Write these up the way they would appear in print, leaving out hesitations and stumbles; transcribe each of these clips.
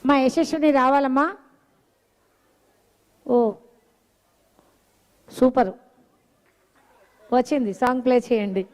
మా యశస్విని రావాలమ్మా. ఓ సూపర్ వచ్చింది, song play చేయండి.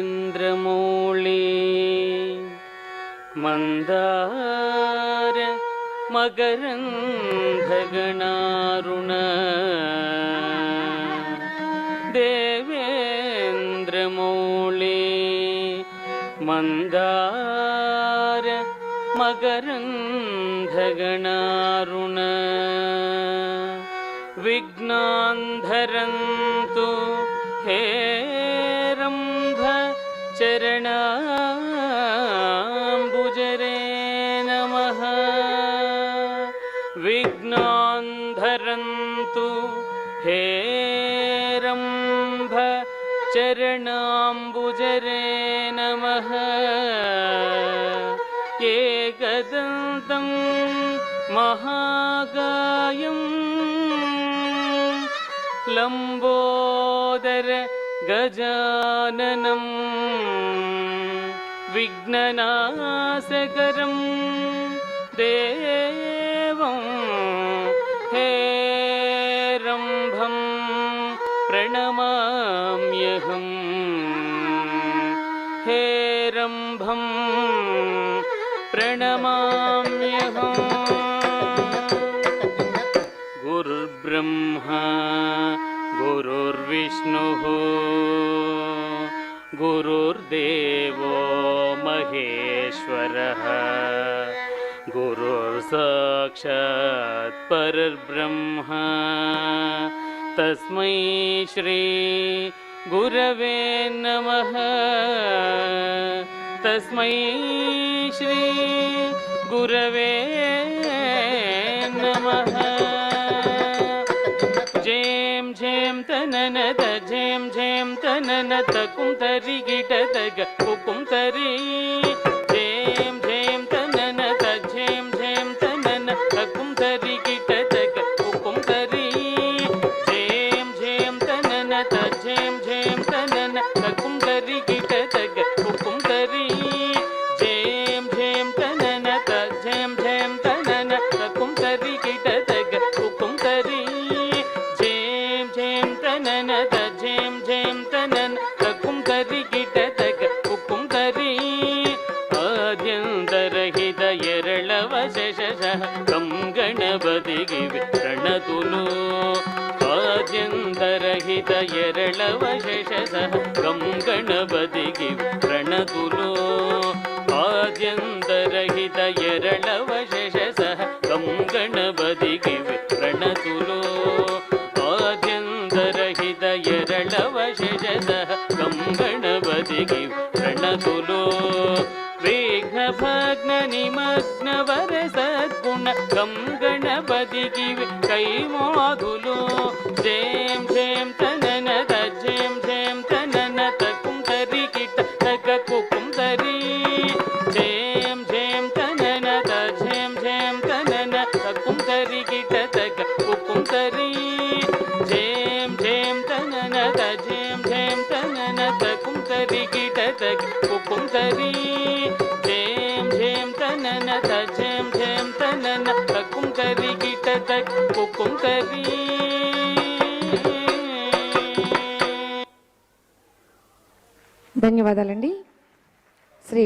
देवेन्द्रमौळी मंदार मकरन्धगणारुण देवेन्द्रमौळी मंदार मकरन्धगणारुण विघ्नान्धरन्तु हेरम्भ चरणाम्बुजरे नमः। विघ्नान्धरन्तु हेरम्भ चरणाम्बुजरे नमः। एकदन्तं महाकायं लंबोदर गजाननं विघ्ननाशकरं देवं हेरम्भं प्रणमाम्यहम्। हेरम्भं प्रणमाम्यहम्। गुरुर्ब्रह्मा गुरुर्विष्णुः गुरुर्देवो महेश्वरः गुरुर्साक्षात् परब्रह्म तस्मै श्री गुरवे नमः। तस्मै श्री गुरवे नमः। झेम झेम तननद झेम झेम तननद कुंतरी गिटदग कुकुंतरी झेम झेम तननद झेम झेम तननद कुंतरी गिटदग कुकुंतरी झेम झेम तननद झेम झेम तननद कुंतरी गिटदग कुकुंतरी झेम झेम तननद झेम झेम तननद कुंतरी गिटदग कुकुंतरी झेम झेम तननद झेम झेम तननद कुंतरी गिटदग कुकुंतरी आद्यन्तरहित ಎರಳವಶೇಷಃ ಕಂ ಗಣಪತಿಗೆ ಪ್ರಣತುಲು ಆದ್ಯಂತರಹಿತ ಎರಳವಶೇಷಃ ಕಂ ಗಣಪತಿಗೆ ಪ್ರಣತುಲು ಆದ್ಯಂತರಹಿತ ಎರಳವಶೇಷಃ ಕಂ ಗಣಪತಿಗೆ ಪ್ರಣತುಲು ಆದ್ಯಂತರಹಿತ ಎರಳವಶೇಷಃ ಕಂ ಗಣಪತಿಗೆ ಪ್ರಣತುಲು विघ्नभग्न निमग्न वर सद्गुण कं गणपतिगे कैमोदुलो झेम झेम तननद झेम झेम तननद कुंतरी गिटदग कुकुंतरी झेम झेम तननद झेम झेम तननद कुंतरी गिटदग कुकुंतरी झेम झेम तननद झेम झेम तननद कुंतरी गिटदग कुकुंतरी झेम झेम तननद झेम झेम तननद कुंतरी गिटदग कुकुंतरी ధన్యవాదాలండి. శ్రీ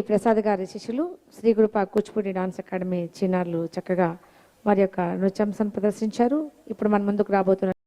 ప్రసాద్ గారి శిష్యులు శ్రీ కృప కూచిపూడి డాన్స్ అకాడమీ చిన్నారులు చక్కగా వారి యొక్క నృత్యాంశాన్ని ప్రదర్శించారు. ఇప్పుడు మన ముందుకు రాబోతున్న